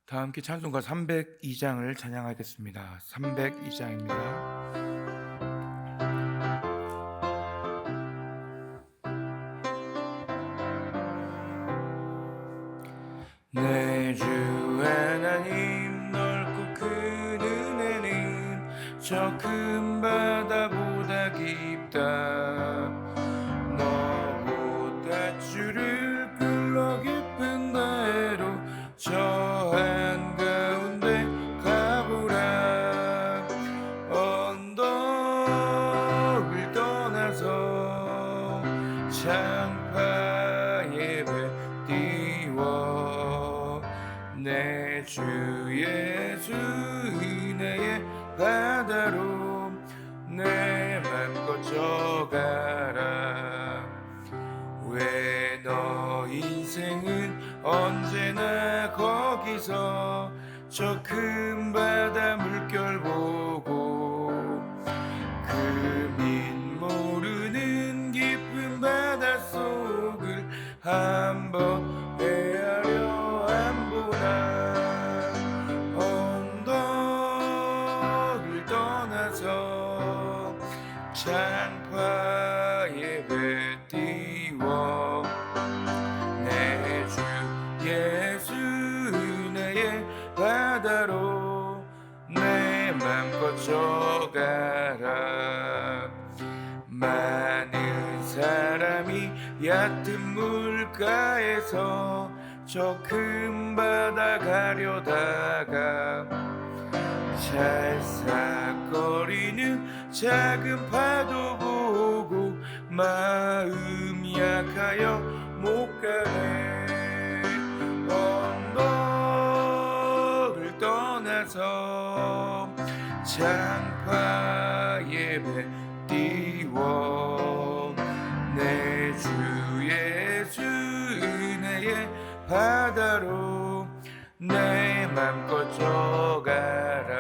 다 함께 찬송가 302장을 찬양하겠습니다. 302장입니다. 내 주 하나님 넓고 큰 은혜는 저 큰 바다보다 깊다. 너보다 주를 끌러 깊은 데로 저 한가운데 가보라. 언덕을 떠나서 창파의 배 띄워 내 주 예수 은혜의 바다로 내 맘껏 져가라. 왜 너 인생은 언제나 거기서 저 큰 바다 물결 보고 그 밑 모르는 깊은 바닷속을 한번 헤아려 안 보나. 언덕을 떠나서 창파의 배 띄워 내 주 예수 은혜의 바다로 내 맘껏 져가라. 많은 사람이 얕은 물가에서 저 큰 바다 가려다가 찰싹거리는 작은 파도 보고 마음 약하여 못 가네. 언덕을 떠나서 창파의 배 띄워 내 주 예수 은혜의 바다로 내 맘껏 져가라.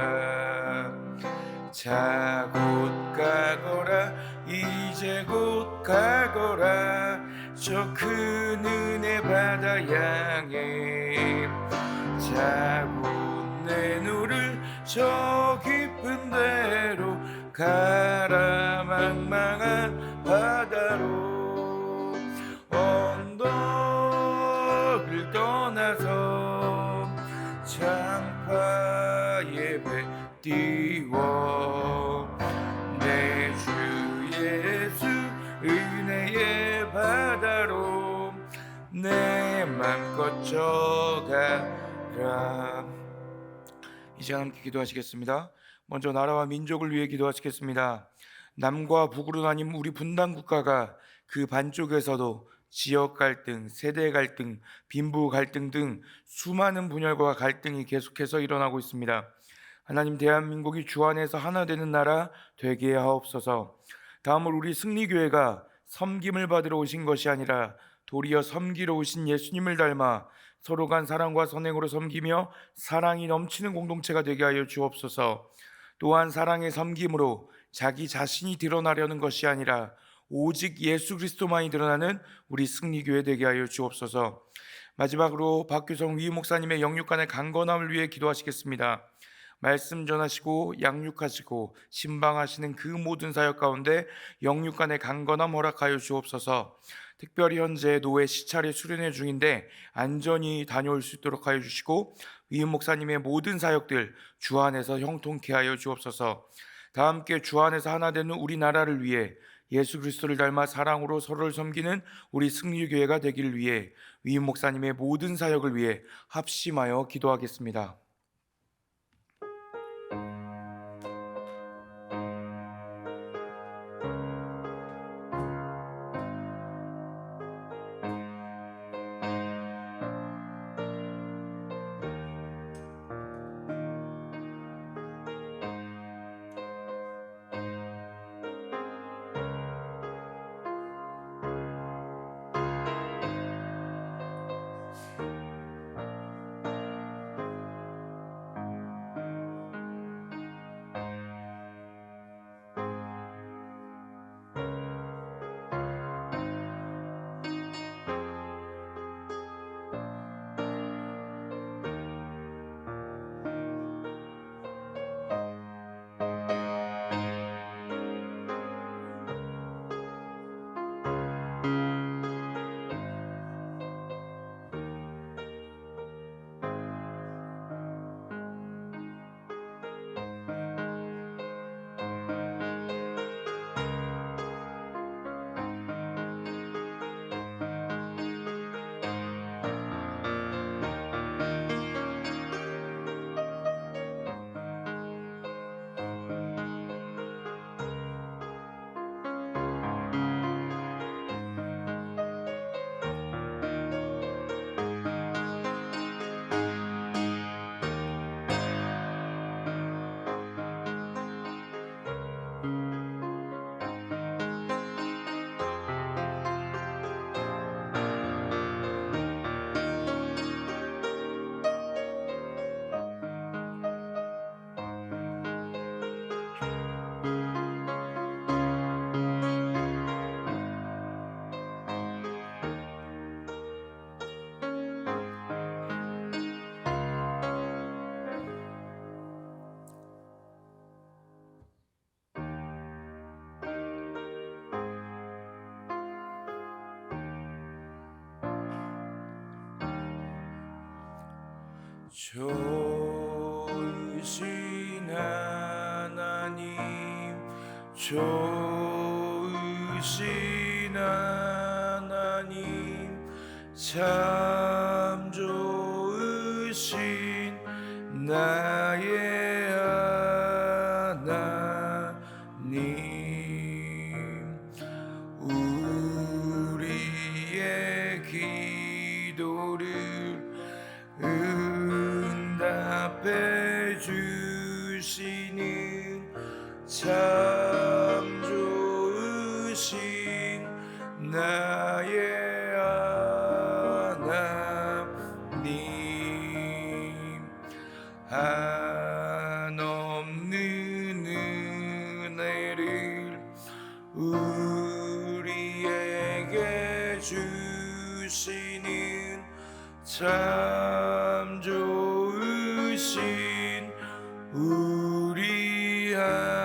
자 곧 가거라 이제 곧 가거라 저 큰 은혜 바다 향해. 자 곧 내 눈을 저 깊은 데로 가라. 망망한 바다로 언덕을 떠나서 창파의 배 띄워 내 주 예수 은혜의 바다로 내 맘껏 져가라. 이제 함께 기도하시겠습니다. 먼저 나라와 민족을 위해 기도하시겠습니다. 남과 북으로 나뉜 우리 분단 국가가 그 반쪽에서도 지역 갈등, 세대 갈등, 빈부 갈등 등 수많은 분열과 갈등이 계속해서 일어나고 있습니다. 하나님, 대한민국이 주 안에서 하나 되는 나라 되게 하옵소서. 다음으로 우리 승리교회가 섬김을 받으러 오신 것이 아니라 도리어 섬기러 오신 예수님을 닮아 서로 간 사랑과 선행으로 섬기며 사랑이 넘치는 공동체가 되게 하여 주옵소서. 또한 사랑의 섬김으로 자기 자신이 드러나려는 것이 아니라 오직 예수 그리스도만이 드러나는 우리 승리교회 되게 하여 주옵소서. 마지막으로 박규성 위임 목사님의 영육간의 강건함을 위해 기도하시겠습니다. 말씀 전하시고 양육하시고 신방하시는 그 모든 사역 가운데 영육간의 강건함 허락하여 주옵소서. 특별히 현재 노회 시찰에 수련회 중인데 안전히 다녀올 수 있도록 하여 주시고 위임 목사님의 모든 사역들 주 안에서 형통케 하여 주옵소서. 다 함께 주 안에서 하나 되는 우리나라를 위해 예수 그리스도를 닮아 사랑으로 서로를 섬기는 우리 승리교회가 되기를 위해 위임 목사님의 모든 사역을 위해 합심하여 기도하겠습니다. 좋으신 하나님, 좋으신 하나님, 참 좋으신 나의 하나님. 우리의 기도를 응답해 주시는 참 좋으신 나의 하나님. 한없는 은혜를 우리에게 주시는 참 좋으신 우리 하나님.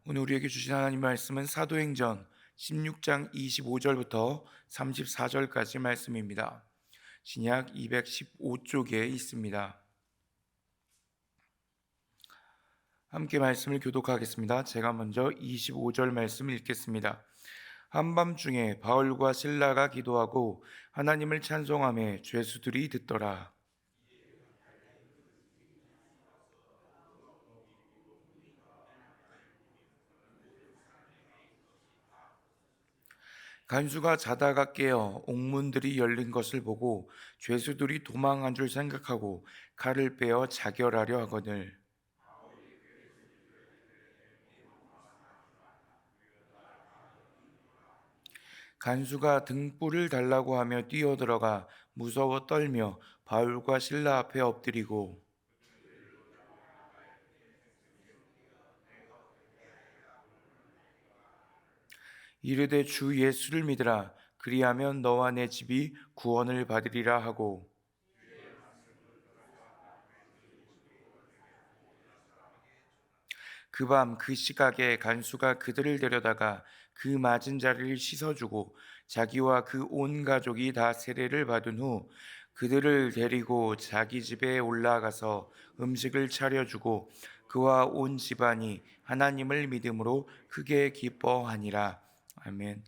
오늘 우리에게 주신 하나님 말씀은 사도행전 16장 25절부터 34절까지 말씀입니다. 신약 215쪽에 있습니다. 함께 말씀을 교독하겠습니다. 제가 먼저 25절 말씀 읽겠습니다. 한밤중에 바울과 실라가 기도하고 하나님을 찬송하며 죄수들이 듣더라. 간수가 자다가 깨어 옥문들이 열린 것을 보고 죄수들이 도망한 줄 생각하고 칼을 빼어 자결하려 하거늘 간수가 등불을 달라고 하며 뛰어들어가 무서워 떨며 바울과 실라 앞에 엎드리고 이르되 주 예수를 믿으라. 그리하면 너와 내 집이 구원을 받으리라 하고 그 밤 그 시각에 간수가 그들을 데려다가 그 맞은 자리를 씻어주고 자기와 그 온 가족이 다 세례를 받은 후 그들을 데리고 자기 집에 올라가서 음식을 차려주고 그와 온 집안이 하나님을 믿음으로 크게 기뻐하니라. 아멘.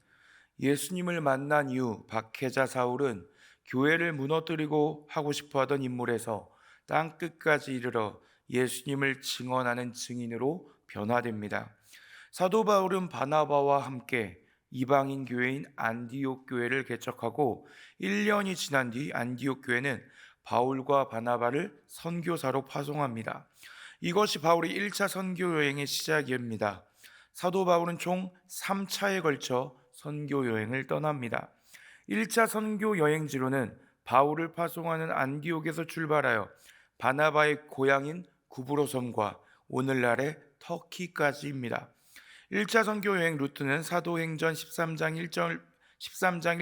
예수님을 만난 이후 박해자 사울은 교회를 무너뜨리고 하고 싶어하던 인물에서 땅 끝까지 이르러 예수님을 증언하는 증인으로 변화됩니다. 사도 바울은 바나바와 함께 이방인 교회인 안디옥 교회를 개척하고 1년이 지난 뒤 안디옥 교회는 바울과 바나바를 선교사로 파송합니다. 이것이 바울의 1차 선교 여행의 시작입니다. 사도 바울은 총 3차에 걸쳐 선교 여행을 떠납니다. 1차 선교 여행지로는 바울을 파송하는 안디옥에서 출발하여 바나바의 고향인 구브로섬과 오늘날의 터키까지입니다. 1차 선교 여행 루트는 사도행전 13장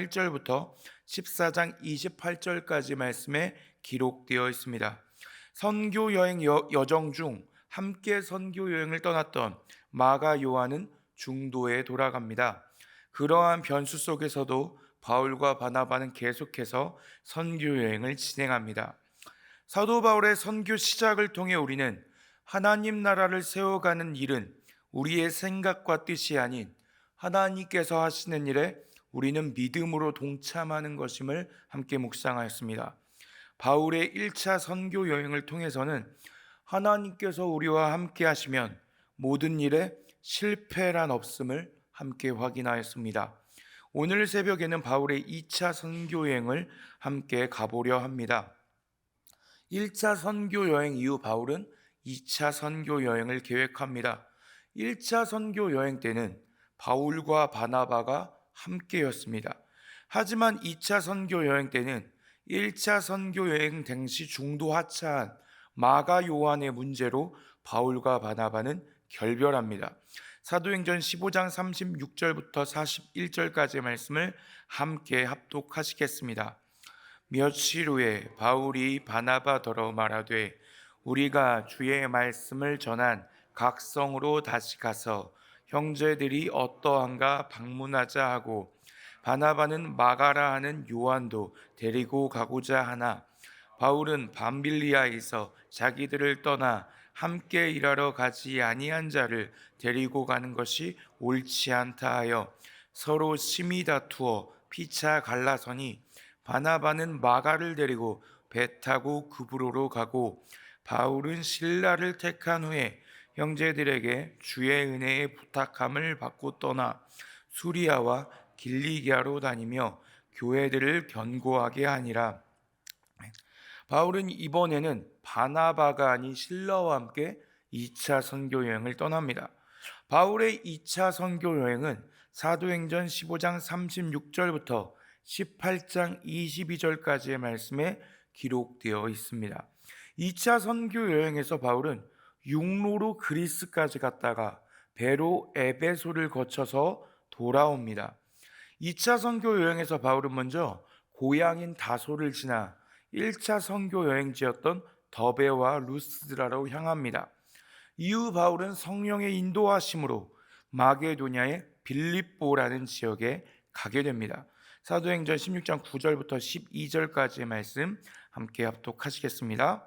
1절부터 14장 28절까지 말씀에 기록되어 있습니다. 선교 여행 여정 중 함께 선교 여행을 떠났던 마가 요한은 중도에 돌아갑니다. 그러한 변수 속에서도 바울과 바나바는 계속해서 선교 여행을 진행합니다. 사도 바울의 선교 시작을 통해 우리는 하나님 나라를 세워가는 일은 우리의 생각과 뜻이 아닌 하나님께서 하시는 일에 우리는 믿음으로 동참하는 것임을 함께 묵상하였습니다. 바울의 1차 선교 여행을 통해서는 하나님께서 우리와 함께 하시면 모든 일에 실패란 없음을 함께 확인하였습니다. 오늘 새벽에는 바울의 2차 선교 여행을 함께 가보려 합니다. 1차 선교 여행 이후 바울은 2차 선교 여행을 계획합니다. 1차 선교 여행 때는 바울과 바나바가 함께였습니다. 하지만 2차 선교 여행 때는 1차 선교 여행 당시 중도 하차한 마가 요한의 문제로 바울과 바나바는 결별합니다. 사도행전 15장 36절부터 41절까지의 말씀을 함께 합독하시겠습니다. 며칠 후에 바울이 바나바더러 말하되 우리가 주의 말씀을 전한 각성으로 다시 가서 형제들이 어떠한가 방문하자 하고 바나바는 마가라 하는 요한도 데리고 가고자 하나 바울은 밤빌리아에서 자기들을 떠나 함께 일하러 가지 아니한 자를 데리고 가는 것이 옳지 않다 하여 서로 심히 다투어 피차 갈라서니 바나바는 마가를 데리고 배 타고 구브로로 가고 바울은 실라를 택한 후에 형제들에게 주의 은혜에 부탁함을 받고 떠나 수리아와 길리기아로 다니며 교회들을 견고하게 하니라. 바울은 이번에는 바나바가 아닌 실라와 함께 2차 선교 여행을 떠납니다. 바울의 2차 선교 여행은 사도행전 15장 36절부터 18장 22절까지의 말씀에 기록되어 있습니다. 2차 선교 여행에서 바울은 육로로 그리스까지 갔다가 배로 에베소를 거쳐서 돌아옵니다. 2차 선교 여행에서 바울은 먼저 고향인 다소를 지나 1차 선교 여행지였던 더베와 루스드라로 향합니다. 이후 바울은 성령의 인도하심으로 마게도냐의 빌립보라는 지역에 가게 됩니다. 사도행전 16장 9절부터 12절까지의 말씀 함께 합독하시겠습니다.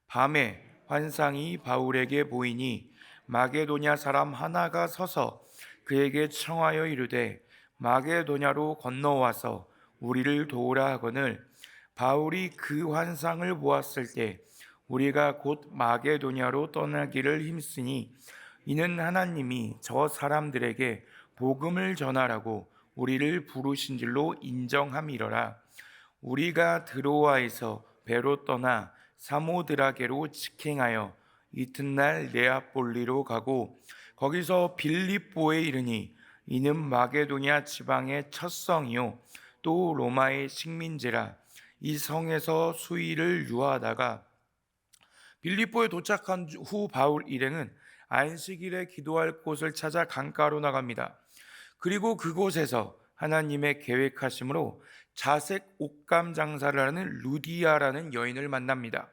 밤에 환상이 바울에게 보이니 마게도냐 사람 하나가 서서 그에게 청하여 이르되 마게도냐로 건너와서 우리를 도우라 하거늘 바울이 그 환상을 보았을 때 우리가 곧 마게도냐로 떠나기를 힘쓰니 이는 하나님이 저 사람들에게 복음을 전하라고 우리를 부르신 줄로 인정함이러라. 우리가 드로아에서 배로 떠나 사모드라게로 직행하여 이튿날 네아폴리로 가고 거기서 빌립보에 이르니 이는 마게도냐 지방의 첫 성이요 또 로마의 식민지라. 이 성에서 수일을 유하다가 빌립보에 도착한 후 바울 일행은 안식일에 기도할 곳을 찾아 강가로 나갑니다. 그리고 그곳에서 하나님의 계획하심으로 자색 옷감 장사를 하는 루디아라는 여인을 만납니다.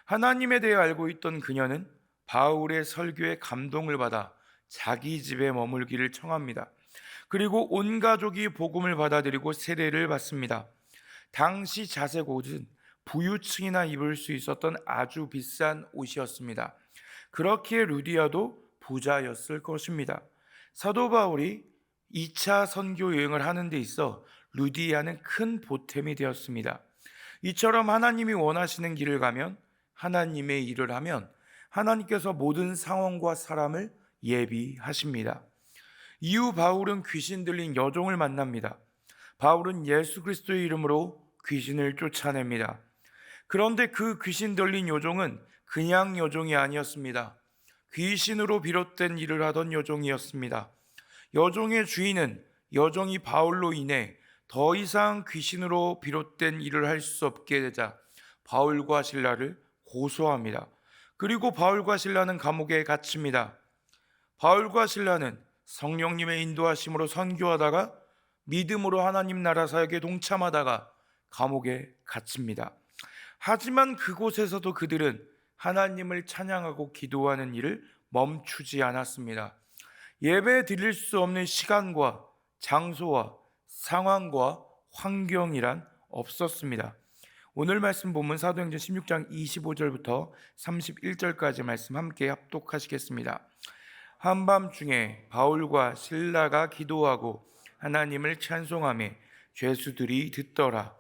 하나님에 대해 알고 있던 그녀는 바울의 설교에 감동을 받아 자기 집에 머물기를 청합니다. 그리고 온 가족이 복음을 받아들이고 세례를 받습니다. 당시 자색 옷은 부유층이나 입을 수 있었던 아주 비싼 옷이었습니다. 그렇기에 루디아도 부자였을 것입니다. 사도 바울이 2차 선교 여행을 하는 데 있어 루디아는 큰 보탬이 되었습니다. 이처럼 하나님이 원하시는 길을 가면 하나님의 일을 하면 하나님께서 모든 상황과 사람을 예비하십니다. 이후 바울은 귀신 들린 여종을 만납니다. 바울은 예수 그리스도의 이름으로 귀신을 쫓아냅니다. 그런데 그 귀신 들린 여종은 그냥 여종이 아니었습니다. 귀신으로 비롯된 일을 하던 여종이었습니다. 여종의 주인은 여종이 바울로 인해 더 이상 귀신으로 비롯된 일을 할 수 없게 되자 바울과 실라를 고소합니다. 그리고 바울과 실라는 감옥에 갇힙니다. 바울과 실라는 성령님의 인도하심으로 선교하다가 믿음으로 하나님 나라 사역에 동참하다가 감옥에 갇힙니다. 하지만 그곳에서도 그들은 하나님을 찬양하고 기도하는 일을 멈추지 않았습니다. 예배 드릴 수 없는 시간과 장소와 상황과 환경이란 없었습니다. 오늘 말씀 본문 사도행전 16장 25절부터 31절까지 말씀 함께 합독하시겠습니다. 한밤중에 바울과 실라가 기도하고 하나님을 찬송하며 죄수들이 듣더라.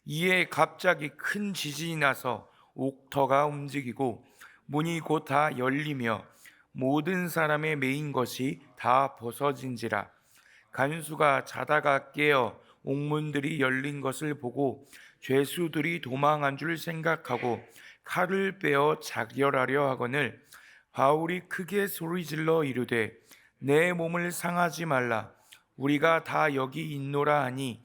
이에 갑자기 큰 지진이 나서 옥터가 움직이고 문이 곧 다 열리며 모든 사람의 매인 것이 다 벗어진지라. 간수가 자다가 깨어 옥문들이 열린 것을 보고 죄수들이 도망한 줄 생각하고 칼을 빼어 자결하려 하거늘 바울이 크게 소리질러 이르되 내 몸을 상하지 말라. 우리가 다 여기 있노라 하니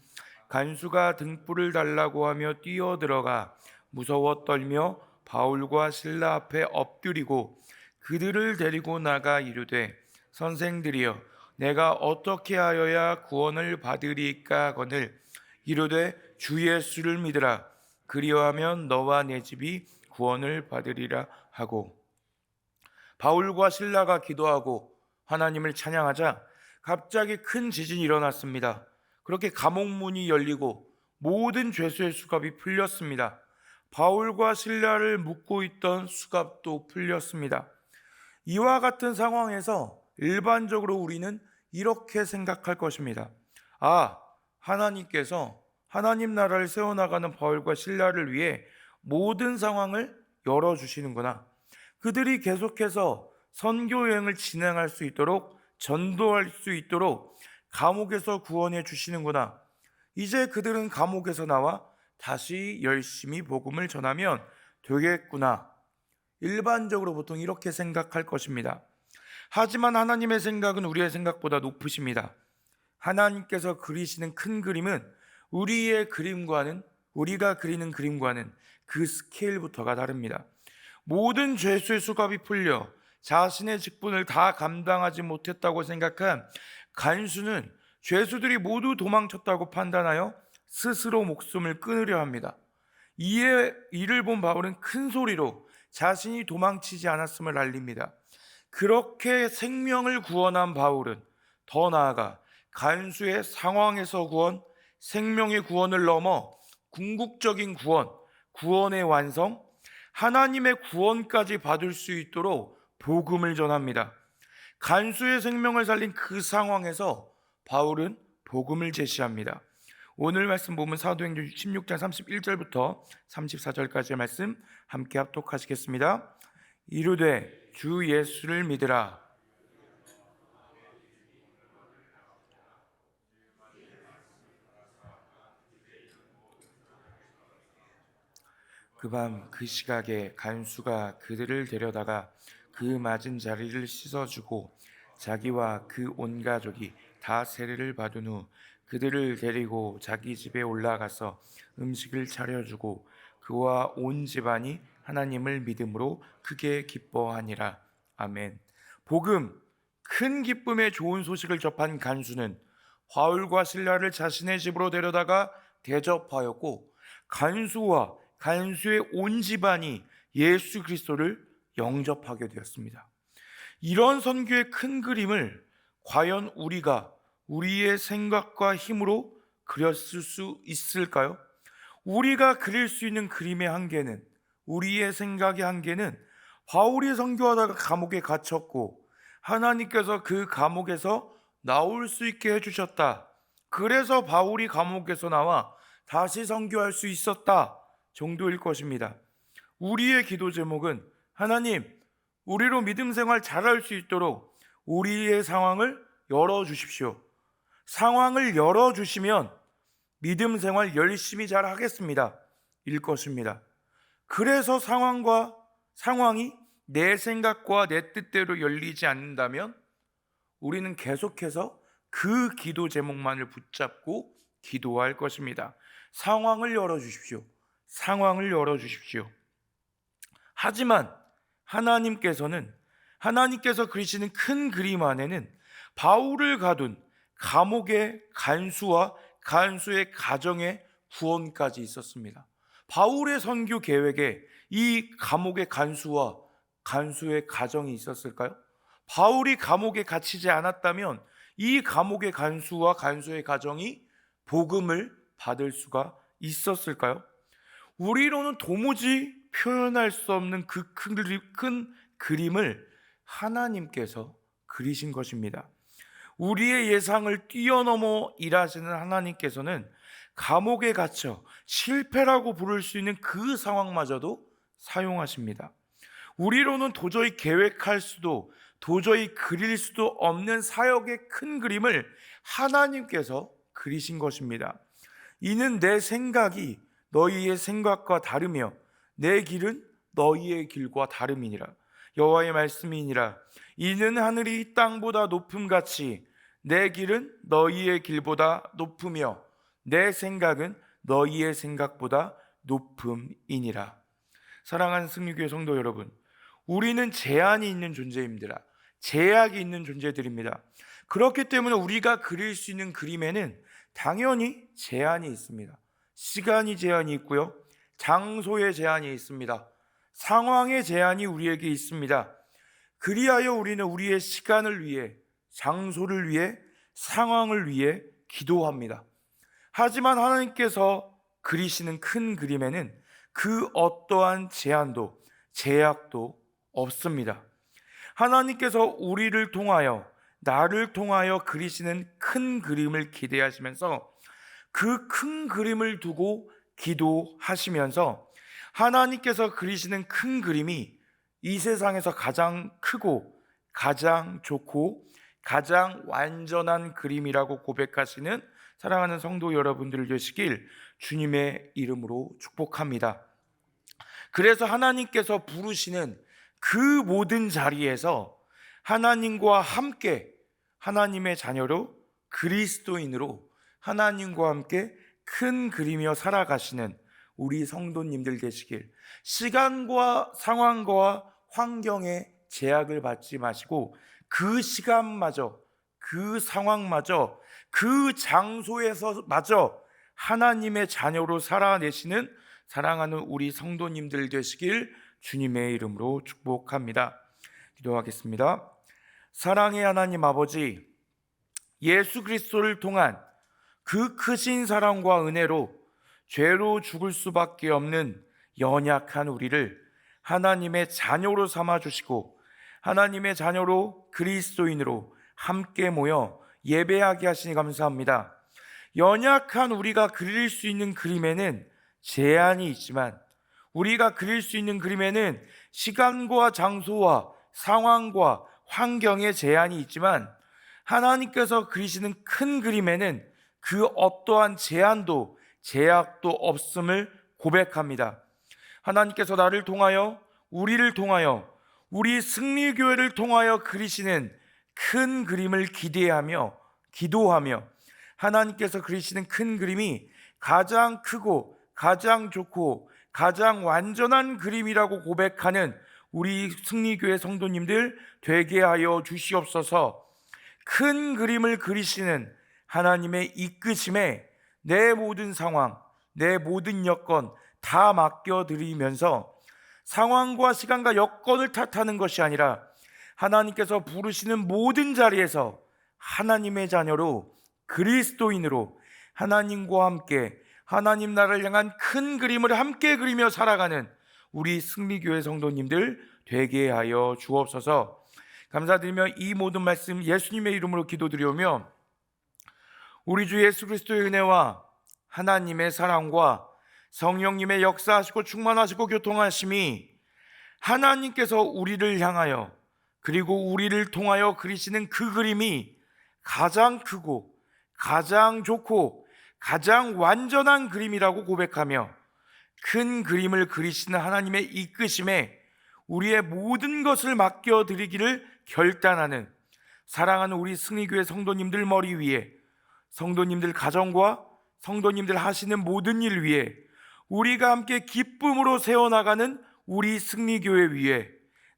간수가 등불을 달라고 하며 뛰어들어가 무서워 떨며 바울과 실라 앞에 엎드리고 그들을 데리고 나가 이르되 선생들이여 내가 어떻게 하여야 구원을 받으리까 하거늘 이르되 주 예수를 믿으라. 그리하면 너와 내 집이 구원을 받으리라 하고 바울과 실라가 기도하고 하나님을 찬양하자 갑자기 큰 지진이 일어났습니다. 그렇게 감옥 문이 열리고 모든 죄수의 수갑이 풀렸습니다. 바울과 실라를 묶고 있던 수갑도 풀렸습니다. 이와 같은 상황에서 일반적으로 우리는 이렇게 생각할 것입니다. 하나님께서 하나님 나라를 세워나가는 바울과 실라를 위해 모든 상황을 열어주시는구나. 그들이 계속해서 선교 여행을 진행할 수 있도록, 전도할 수 있도록 감옥에서 구원해 주시는구나. 이제 그들은 감옥에서 나와 다시 열심히 복음을 전하면 되겠구나. 일반적으로 보통 이렇게 생각할 것입니다. 하지만 하나님의 생각은 우리의 생각보다 높으십니다. 하나님께서 그리시는 큰 그림은 우리가 그리는 그림과는 그 스케일부터가 다릅니다. 모든 죄수의 수갑이 풀려 자신의 직분을 다 감당하지 못했다고 생각한 간수는 죄수들이 모두 도망쳤다고 판단하여 스스로 목숨을 끊으려 합니다. 이를 본 바울은 큰 소리로 자신이 도망치지 않았음을 알립니다. 그렇게 생명을 구원한 바울은 더 나아가 간수의 상황에서 구원, 생명의 구원을 넘어 궁극적인 구원의 완성, 하나님의 구원까지 받을 수 있도록 복음을 전합니다. 간수의 생명을 살린 그 상황에서 바울은 복음을 제시합니다. 오늘 말씀 보면 사도행전 16장 31절부터 34절까지의 말씀 함께 합독하시겠습니다. 이르되 주 예수를 믿으라. 그 밤 그 시각에 간수가 그들을 데려다가 그 맞은 자리를 씻어주고 자기와 그 온 가족이 다 세례를 받은 후 그들을 데리고 자기 집에 올라가서 음식을 차려주고 그와 온 집안이 하나님을 믿음으로 크게 기뻐하니라. 아멘. 복음, 큰 기쁨의 좋은 소식을 접한 간수는 바울과 실라를 자신의 집으로 데려다가 대접하였고 간수와 간수의 온 집안이 예수 그리스도를 영접하게 되었습니다. 이런 선교의 큰 그림을 과연 우리가 우리의 생각과 힘으로 그렸을 수 있을까요? 우리가 그릴 수 있는 그림의 한계는, 우리의 생각의 한계는 바울이 선교하다가 감옥에 갇혔고 하나님께서 그 감옥에서 나올 수 있게 해주셨다. 그래서 바울이 감옥에서 나와 다시 선교할 수 있었다 정도일 것입니다. 우리의 기도 제목은 하나님, 우리로 믿음 생활 잘할 수 있도록 우리의 상황을 열어주십시오. 상황을 열어주시면 믿음 생활 열심히 잘 하겠습니다. 일 것입니다. 그래서 상황이 내 생각과 내 뜻대로 열리지 않는다면 우리는 계속해서 그 기도 제목만을 붙잡고 기도할 것입니다. 상황을 열어주십시오. 상황을 열어주십시오. 하지만 하나님께서 그리시는 큰 그림 안에는 바울을 가둔 감옥의 간수와 간수의 가정의 구원까지 있었습니다. 바울의 선교 계획에 이 감옥의 간수와 간수의 가정이 있었을까요? 바울이 감옥에 갇히지 않았다면 이 감옥의 간수와 간수의 가정이 복음을 받을 수가 있었을까요? 우리로는 도무지 표현할 수 없는 그 큰 그림을 하나님께서 그리신 것입니다. 우리의 예상을 뛰어넘어 일하시는 하나님께서는 감옥에 갇혀 실패라고 부를 수 있는 그 상황마저도 사용하십니다. 우리로는 도저히 계획할 수도 도저히 그릴 수도 없는 사역의 큰 그림을 하나님께서 그리신 것입니다. 이는 내 생각이 너희의 생각과 다르며 내 길은 너희의 길과 다름이니라. 여호와의 말씀이니라. 이는 하늘이 땅보다 높음같이 내 길은 너희의 길보다 높으며 내 생각은 너희의 생각보다 높음이니라. 사랑하는 승리교회 성도 여러분, 우리는 제한이 있는 존재입니다. 제약이 있는 존재들입니다. 그렇기 때문에 우리가 그릴 수 있는 그림에는 당연히 제한이 있습니다. 시간이 제한이 있고요, 장소의 제한이 있습니다. 상황의 제한이 우리에게 있습니다. 그리하여 우리는 우리의 시간을 위해, 장소를 위해, 상황을 위해 기도합니다. 하지만 하나님께서 그리시는 큰 그림에는 그 어떠한 제한도 제약도 없습니다. 하나님께서 우리를 통하여, 나를 통하여 그리시는 큰 그림을 기대하시면서 그 큰 그림을 두고 기도하시면서 하나님께서 그리시는 큰 그림이 이 세상에서 가장 크고 가장 좋고 가장 완전한 그림이라고 고백하시는 사랑하는 성도 여러분들 되시길 주님의 이름으로 축복합니다. 그래서 하나님께서 부르시는 그 모든 자리에서 하나님과 함께, 하나님의 자녀로, 그리스도인으로 하나님과 함께 큰 그림이여 살아가시는 우리 성도님들 되시길, 시간과 상황과 환경에 제약을 받지 마시고 그 시간마저, 그 상황마저, 그 장소에서마저 하나님의 자녀로 살아내시는 사랑하는 우리 성도님들 되시길 주님의 이름으로 축복합니다. 기도하겠습니다. 사랑의 하나님 아버지, 예수 그리스도를 통한 그 크신 사랑과 은혜로 죄로 죽을 수밖에 없는 연약한 우리를 하나님의 자녀로 삼아주시고 하나님의 자녀로, 그리스도인으로 함께 모여 예배하게 하시니 감사합니다. 연약한 우리가 그릴 수 있는 그림에는 제한이 있지만, 우리가 그릴 수 있는 그림에는 시간과 장소와 상황과 환경의 제한이 있지만, 하나님께서 그리시는 큰 그림에는 그 어떠한 제한도 제약도 없음을 고백합니다. 하나님께서 나를 통하여, 우리를 통하여, 우리 승리교회를 통하여 그리시는 큰 그림을 기대하며 기도하며, 하나님께서 그리시는 큰 그림이 가장 크고 가장 좋고 가장 완전한 그림이라고 고백하는 우리 승리교회 성도님들 되게 하여 주시옵소서. 큰 그림을 그리시는 하나님의 이끄심에 내 모든 상황, 내 모든 여건 다 맡겨드리면서 상황과 시간과 여건을 탓하는 것이 아니라 하나님께서 부르시는 모든 자리에서 하나님의 자녀로, 그리스도인으로 하나님과 함께 하나님 나라를 향한 큰 그림을 함께 그리며 살아가는 우리 승리교회 성도님들 되게 하여 주옵소서. 감사드리며 이 모든 말씀 예수님의 이름으로 기도드리오며 우리 주 예수 그리스도의 은혜와 하나님의 사랑과 성령님의 역사하시고 충만하시고 교통하심이 하나님께서 우리를 향하여 그리고 우리를 통하여 그리시는 그 그림이 가장 크고 가장 좋고 가장 완전한 그림이라고 고백하며 큰 그림을 그리시는 하나님의 이끄심에 우리의 모든 것을 맡겨드리기를 결단하는 사랑하는 우리 승리교회 성도님들 머리 위에, 성도님들 가정과 성도님들 하시는 모든 일 위에, 우리가 함께 기쁨으로 세워나가는 우리 승리교회 위에,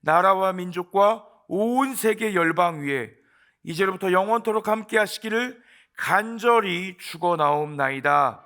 나라와 민족과 온 세계 열방 위에 이제로부터 영원토록 함께 하시기를 간절히 축원하옵나이다.